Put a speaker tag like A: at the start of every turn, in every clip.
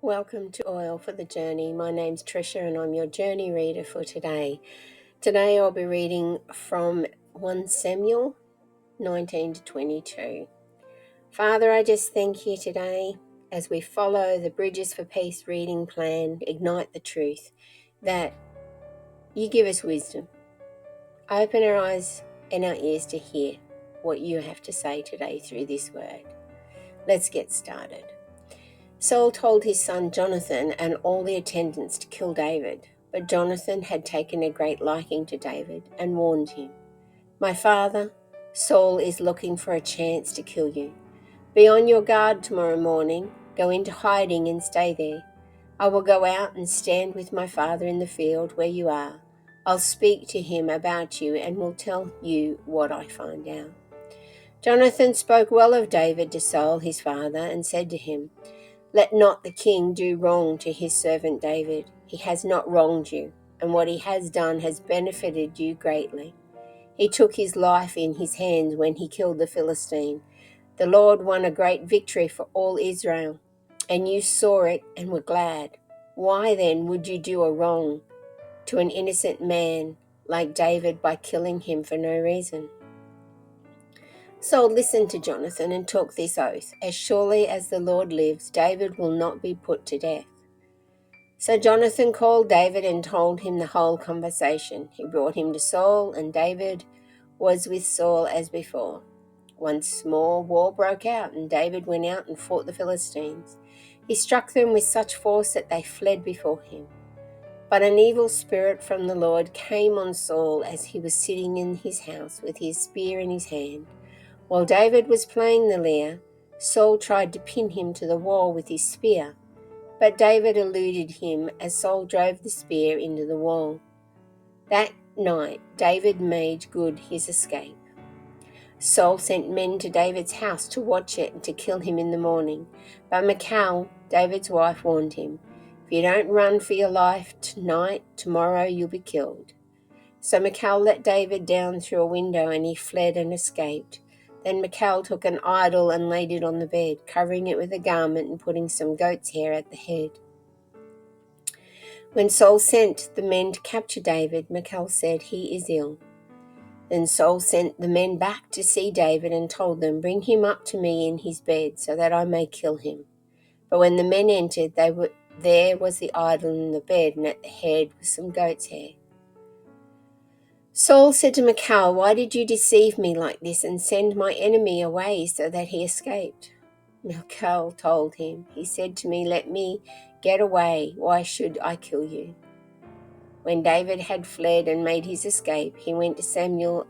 A: Welcome to Oil for the Journey. My name's Trisha and I'm your journey reader for today. Today I'll be reading from 1 Samuel 19 to 22. Father, I just thank you today as we follow the Bridges for Peace reading plan, Ignite the Truth, that you give us wisdom. Open our eyes and our ears to hear what you have to say today through this word. Let's get started. Saul told his son Jonathan and all the attendants to kill David, but Jonathan had taken a great liking to David and warned him, "My father, Saul is looking for a chance to kill you. Be on your guard tomorrow morning, go into hiding and stay there. I will go out and stand with my father in the field where you are. I'll speak to him about you and will tell you what I find out." Jonathan spoke well of David to Saul his father and said to him, "Let not the king do wrong to his servant David. He has not wronged you, and what he has done has benefited you greatly. He took his life in his hands when he killed the Philistine. The Lord won a great victory for all Israel, and you saw it and were glad. Why then would you do a wrong to an innocent man like David by killing him for no reason?" Saul listened to Jonathan and took this oath, "As surely as the Lord lives, David will not be put to death." So Jonathan called David and told him the whole conversation. He brought him to Saul, and David was with Saul as before. Once more war broke out, and David went out and fought the Philistines. He struck them with such force that they fled before him. But an evil spirit from the Lord came on Saul as he was sitting in his house with his spear in his hand. While David was playing the lyre, Saul tried to pin him to the wall with his spear, but David eluded him as Saul drove the spear into the wall. That night, David made good his escape. Saul sent men to David's house to watch it and to kill him in the morning, but Michal, David's wife, warned him, "If you don't run for your life tonight, tomorrow you'll be killed." So Michal let David down through a window, and he fled and escaped. Then Michal took an idol and laid it on the bed, covering it with a garment and putting some goat's hair at the head. When Saul sent the men to capture David, Michal said, "He is ill." Then Saul sent the men back to see David and told them, "Bring him up to me in his bed so that I may kill him." But when the men entered, there was the idol in the bed, and at the head was some goat's hair. Saul said to Michal, "Why did you deceive me like this and send my enemy away so that he escaped?" Michal told him, "He said to me, 'Let me get away. Why should I kill you?'" When David had fled and made his escape, he went to Samuel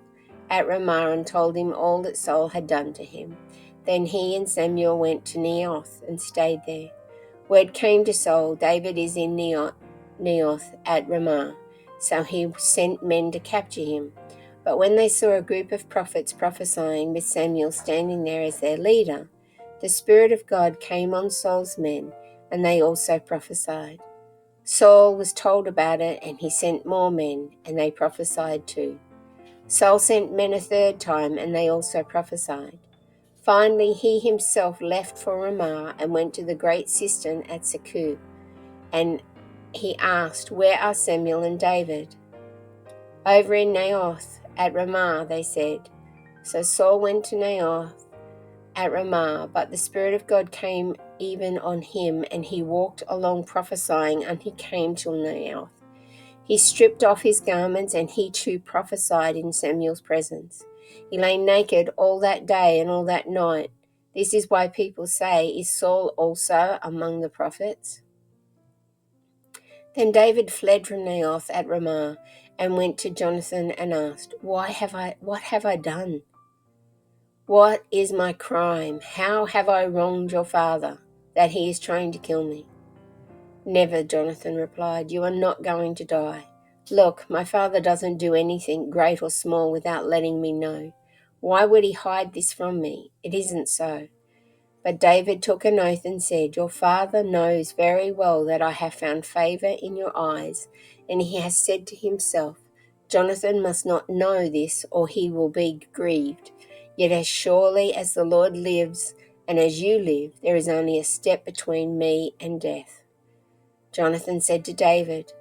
A: at Ramah and told him all that Saul had done to him. Then he and Samuel went to Naioth and stayed there. Word came to Saul, "David is in Naioth at Ramah." So he sent men to capture him. But when they saw a group of prophets prophesying with Samuel standing there as their leader, the Spirit of God came on Saul's men, and they also prophesied. Saul was told about it, and he sent more men, and they prophesied too. Saul sent men a third time, and they also prophesied. Finally, he himself left for Ramah and went to the great cistern at Seku, and he asked, "Where are Samuel and David?" "Over in Naioth at Ramah," they said. So Saul went to Naioth at Ramah, but the Spirit of God came even on him, and he walked along prophesying until he came to Naioth. He stripped off his garments, and he too prophesied in Samuel's presence. He lay naked all that day and all that night. This is why people say, "Is Saul also among the prophets?" Then David fled from Naioth at Ramah and went to Jonathan and asked, what have I done? What is my crime? How have I wronged your father, that he is trying to kill me?" "Never," Jonathan replied. "You are not going to die. Look, my father doesn't do anything, great or small, without letting me know. Why would he hide this from me? It isn't so." But David took an oath and said, "Your father knows very well that I have found favor in your eyes, and he has said to himself, 'Jonathan must not know this, or he will be grieved.' Yet as surely as the Lord lives and as you live, there is only a step between me and death." Jonathan said to David,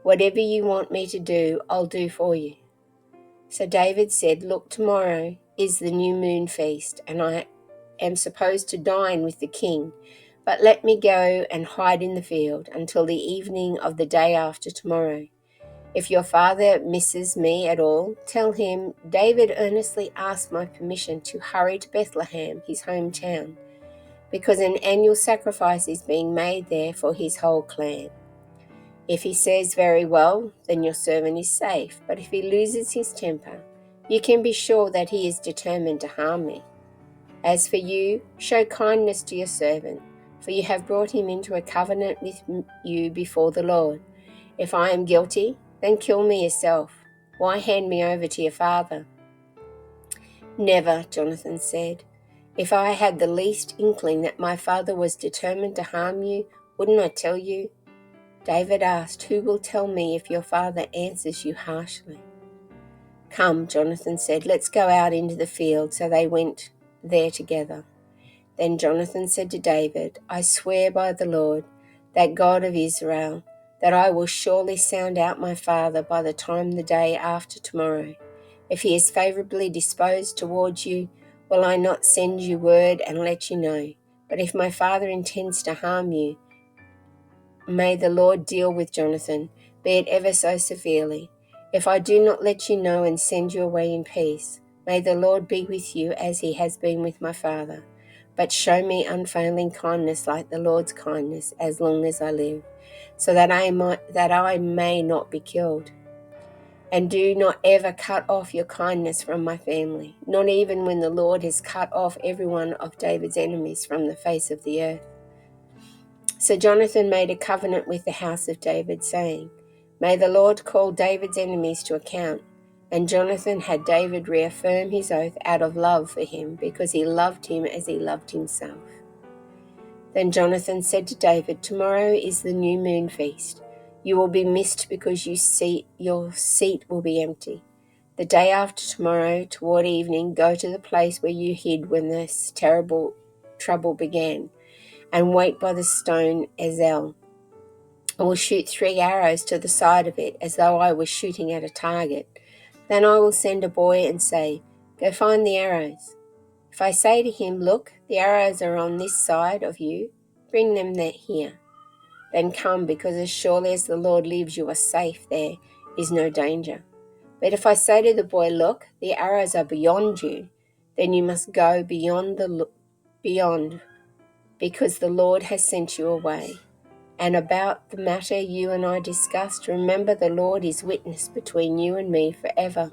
A: "Whatever you want me to do, I'll do for you." So David said, "Look, tomorrow is the new moon feast, and I am supposed to dine with the king, but let me go and hide in the field until the evening of the day after tomorrow. If your father misses me at all, tell him David earnestly asked my permission to hurry to Bethlehem, his hometown, because an annual sacrifice is being made there for his whole clan. If he says very well, then your servant is safe, but if he loses his temper, you can be sure that he is determined to harm me. As for you, show kindness to your servant, for you have brought him into a covenant with you before the Lord. If I am guilty, then kill me yourself. Why hand me over to your father?" "Never," Jonathan said. "If I had the least inkling that my father was determined to harm you, wouldn't I tell you?" David asked, "Who will tell me if your father answers you harshly?" "Come," Jonathan said, "let's go out into the field." So they went there together. Then Jonathan said to David, "I swear by the Lord, that God of Israel, that I will surely sound out my father by the time the day after tomorrow. If he is favorably disposed towards you, will I not send you word and let you know? But if my father intends to harm you, may the Lord deal with Jonathan, be it ever so severely. If I do not let you know and send you away in peace, may the Lord be with you as he has been with my father. But show me unfailing kindness like the Lord's kindness as long as I live, so that I may not be killed. And do not ever cut off your kindness from my family, not even when the Lord has cut off every one of David's enemies from the face of the earth." So Jonathan made a covenant with the house of David, saying, "May the Lord call David's enemies to account." And Jonathan had David reaffirm his oath out of love for him, because he loved him as he loved himself. Then Jonathan said to David, "Tomorrow is the new moon feast. You will be missed because your seat will be empty. The day after tomorrow, toward evening, go to the place where you hid when this terrible trouble began, and wait by the stone Ezel. I will shoot 3 arrows to the side of it, as though I was shooting at a target. Then I will send a boy and say, 'Go find the arrows.' If I say to him, 'Look, the arrows are on this side of you, bring them here.' Then come, because as surely as the Lord lives, you are safe, there is no danger. But if I say to the boy, 'Look, the arrows are beyond you,' then you must go beyond, because the Lord has sent you away. And about the matter you and I discussed, remember the Lord is witness between you and me forever."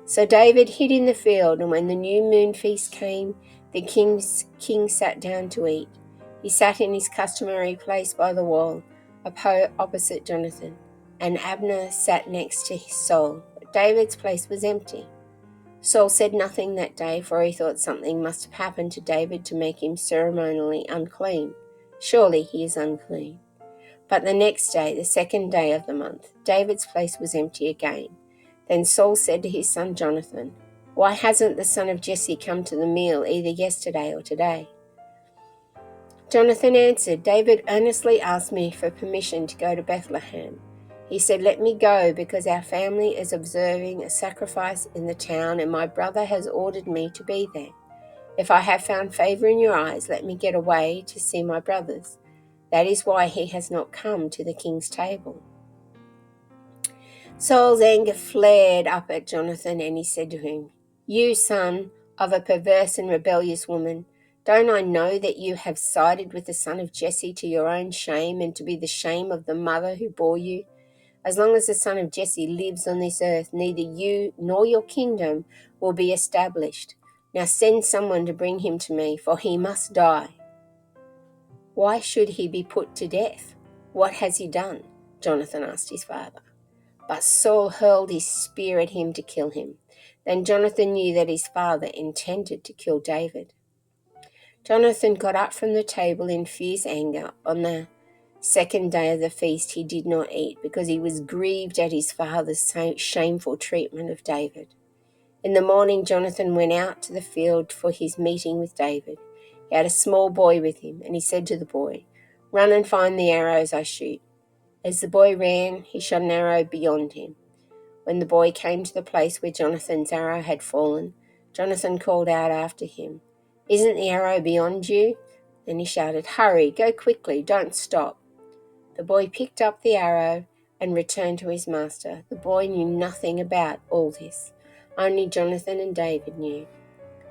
A: So David hid in the field, and when the new moon feast came, the king sat down to eat. He sat in his customary place by the wall, opposite Jonathan, and Abner sat next to Saul. But David's place was empty. Saul said nothing that day, for he thought something must have happened to David to make him ceremonially unclean. Surely he is unclean. But the next day, the second day of the month, David's place was empty again. Then Saul said to his son Jonathan, "Why hasn't the son of Jesse come to the meal either yesterday or today?" Jonathan answered, "David earnestly asked me for permission to go to Bethlehem. He said, 'Let me go, because our family is observing a sacrifice in the town, and my brother has ordered me to be there. If I have found favor in your eyes, let me get away to see my brothers. That is why he has not come to the king's table.'" Saul's anger flared up at Jonathan, and he said to him, "You son of a perverse and rebellious woman, don't I know that you have sided with the son of Jesse to your own shame and to be the shame of the mother who bore you? As long as the son of Jesse lives on this earth, neither you nor your kingdom will be established. Now send someone to bring him to me, for he must die." "Why should he be put to death? What has he done?" Jonathan asked his father. But Saul hurled his spear at him to kill him. Then Jonathan knew that his father intended to kill David. Jonathan got up from the table in fierce anger. On the second day of the feast he did not eat, because he was grieved at his father's shameful treatment of David. In the morning Jonathan went out to the field for his meeting with David. He had a small boy with him, and he said to the boy, Run and find the arrows I shoot." As the boy ran, he shot an arrow beyond him. When the boy came to the place where Jonathan's arrow had fallen, Jonathan called out after him, "Isn't the arrow beyond you?" Then he shouted, "Hurry, go quickly, don't stop." The boy picked up the arrow and returned to his master. The boy knew nothing about all this. Only Jonathan and David knew.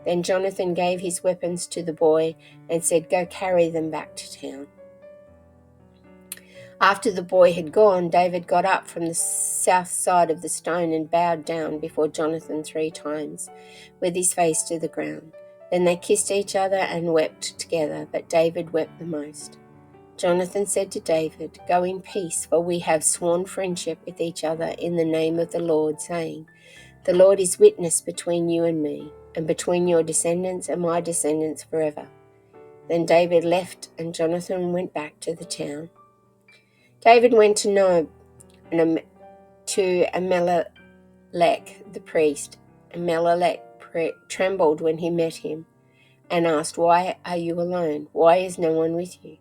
A: Then Jonathan gave his weapons to the boy and said, "Go carry them back to town." After the boy had gone, David got up from the south side of the stone and bowed down before Jonathan 3 times, with his face to the ground. Then they kissed each other and wept together, but David wept the most. Jonathan said to David, "Go in peace, for we have sworn friendship with each other in the name of the Lord, saying, 'The Lord is witness between you and me, and between your descendants and my descendants forever.'" Then David left, and Jonathan went back to the town. David went to Nob and to Ahimelech the priest. Ahimelech trembled when he met him and asked, "Why are you alone? Why is no one with you?"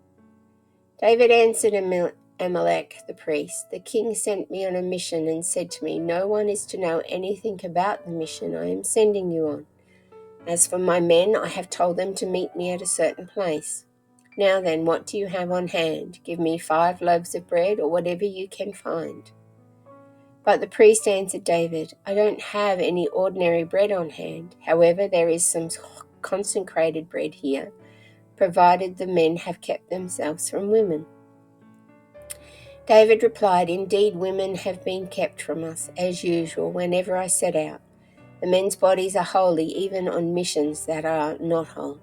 A: David answered Ahimelech the priest, "The king sent me on a mission and said to me, 'No one is to know anything about the mission I am sending you on. As for my men, I have told them to meet me at a certain place. Now then, what do you have on hand? Give me 5 loaves of bread or whatever you can find." But the priest answered David, "I don't have any ordinary bread on hand. However, there is some consecrated bread here, provided the men have kept themselves from women." David replied, "Indeed, women have been kept from us, as usual, whenever I set out. The men's bodies are holy, even on missions that are not holy.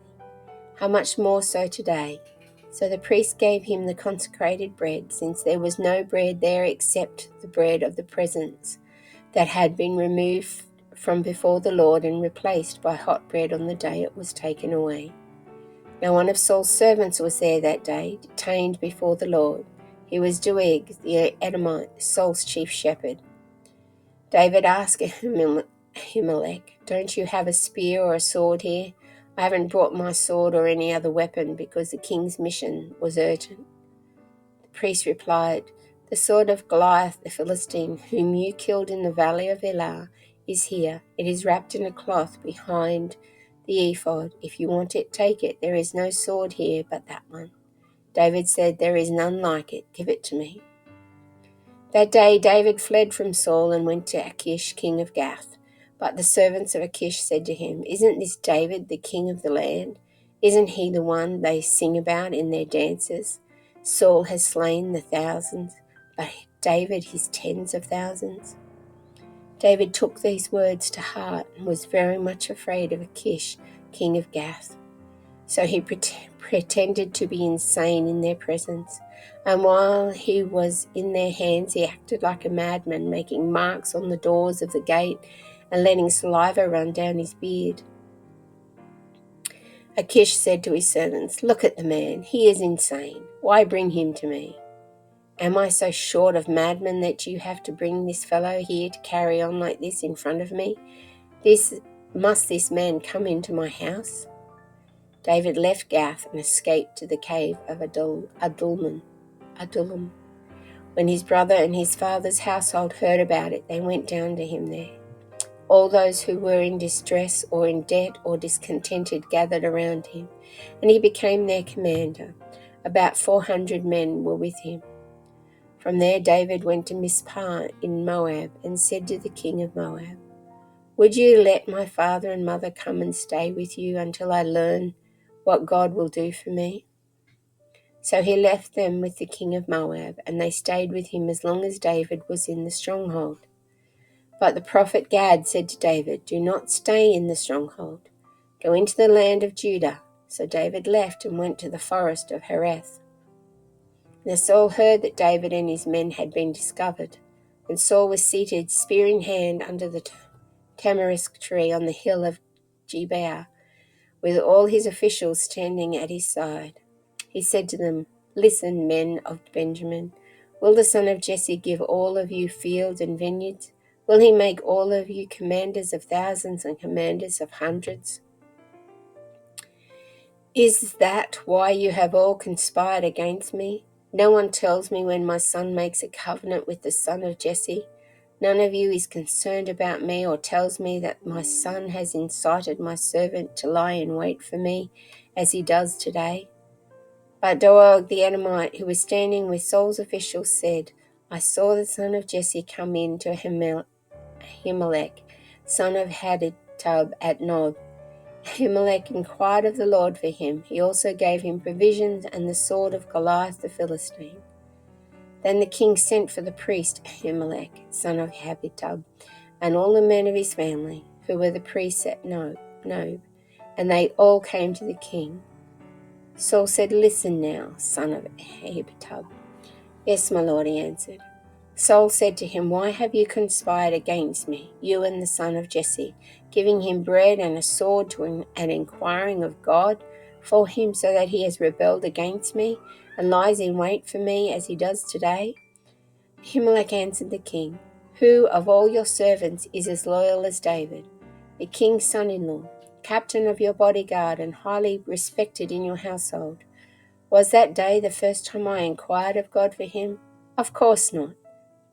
A: How much more so today?" So the priest gave him the consecrated bread, since there was no bread there except the bread of the presence that had been removed from before the Lord and replaced by hot bread on the day it was taken away. Now one of Saul's servants was there that day, detained before the Lord. He was Doeg the Edomite, Saul's chief shepherd. David asked Ahimelech, "Don't you have a spear or a sword here?" "I haven't brought my sword or any other weapon because the king's mission was urgent." The priest replied, "The sword of Goliath the Philistine, whom you killed in the valley of Elah, is here. It is wrapped in a cloth behind the ephod. If you want it, take it. There is no sword here but that one." David said, "There is none like it. Give it to me." That day David fled from Saul and went to Achish, king of Gath. But the servants of Achish said to him, "Isn't this David, the king of the land? Isn't he the one they sing about in their dances? Saul has slain the thousands, but David his tens of thousands." David took these words to heart and was very much afraid of Achish, king of Gath. So he pretended to be insane in their presence. And while he was in their hands, he acted like a madman, making marks on the doors of the gate and letting saliva run down his beard. Achish said to his servants, "Look at the man. He is insane. Why bring him to me? Am I so short of madmen that you have to bring this fellow here to carry on like this in front of me? Must this man come into my house?" David left Gath and escaped to the cave of Adullam. When his brother and his father's household heard about it, they went down to him there. All those who were in distress or in debt or discontented gathered around him, and he became their commander. About 400 men were with him. From there David went to Mizpah in Moab and said to the king of Moab, "Would you let my father and mother come and stay with you until I learn what God will do for me?" So he left them with the king of Moab, and they stayed with him as long as David was in the stronghold. But the prophet Gad said to David, "Do not stay in the stronghold. Go into the land of Judah." So David left and went to the forest of Hereth. Now Saul heard that David and his men had been discovered, and Saul was seated, spear in hand, under the tamarisk tree on the hill of Gibeah, with all his officials standing at his side. He said to them, "Listen, men of Benjamin. Will the son of Jesse give all of you fields and vineyards? Will he make all of you commanders of thousands and commanders of hundreds?" Is that why you have all conspired against me? No one tells me when my son makes a covenant with the son of Jesse. None of you is concerned about me or tells me that my son has incited my servant to lie in wait for me, as he does today. But Doeg the Edomite, who was standing with Saul's officials, said, I saw the son of Jesse come in to Ahimelech, son of Ahitub at Nob. Ahimelech inquired of the Lord for him. He also gave him provisions and the sword of Goliath the Philistine. Then the king sent for the priest Ahimelech, son of Ahitub, and all the men of his family, who were the priests at Nob, and they all came to the king. Saul said, Listen now, son of Ahitub. Yes, my lord, he answered. Saul said to him, Why have you conspired against me, you and the son of Jesse, giving him bread and a sword and inquiring of God for him, so that he has rebelled against me and lies in wait for me as he does today? Ahimelech answered the king, Who of all your servants is as loyal as David, the king's son-in-law, captain of your bodyguard and highly respected in your household? Was that day the first time I inquired of God for him? Of course not.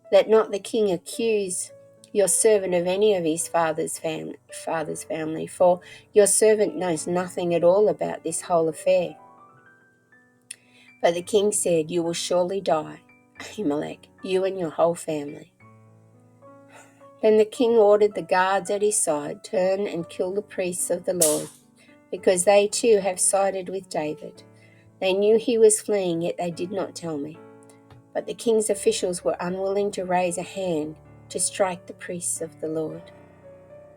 A: Let not the king accuse your servant of any of his father's family, for your servant knows nothing at all about this whole affair. But the king said, You will surely die, Ahimelech, you and your whole family. Then the king ordered the guards at his side, Turn and kill the priests of the Lord, because they too have sided with David. They knew he was fleeing, yet they did not tell me. But the king's officials were unwilling to raise a hand to strike the priests of the Lord.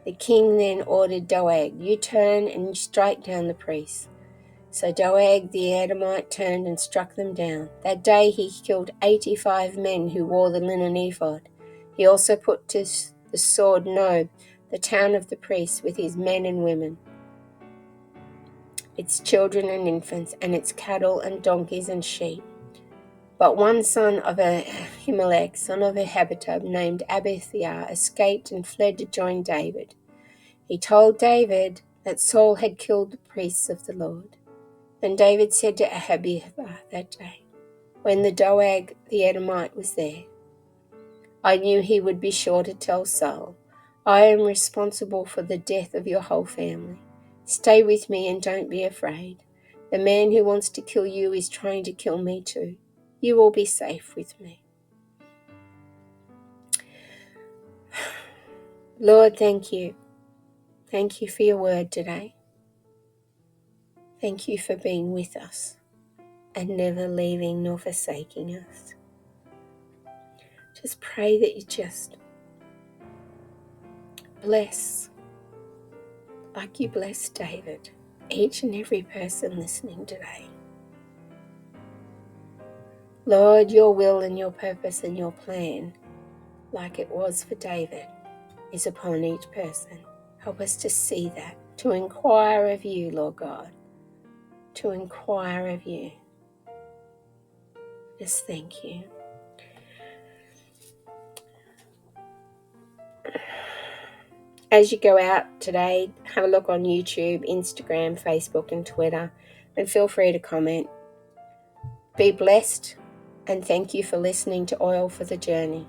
A: The king then ordered Doeg, You turn and you strike down the priests. So Doeg the Edomite turned and struck them down. That day he killed 85 men who wore the linen ephod. He also put to the sword Nob, the town of the priests, with his men and women, its children and infants, and its cattle and donkeys and sheep. But one son of Ahimelech, son of Ahitub, named Abithiar, escaped and fled to join David. He told David that Saul had killed the priests of the Lord. Then David said to Abithiar that day, when the Doeg the Edomite was there, I knew he would be sure to tell Saul, I am responsible for the death of your whole family. Stay with me and don't be afraid. The man who wants to kill you is trying to kill me too. You will be safe with me. Lord, thank you. Thank you for your word today. Thank you for being with us and never leaving nor forsaking us. Just pray that you just bless, like you blessed David, each and every person listening today. Lord, your will and your purpose and your plan, like it was for David, is upon each person. Help us to see that, to inquire of you, Lord God, to inquire of you. Just thank you. As you go out today, have a look on YouTube, Instagram, Facebook, and Twitter, and feel free to comment. Be blessed, and thank you for listening to Oil for the Journey.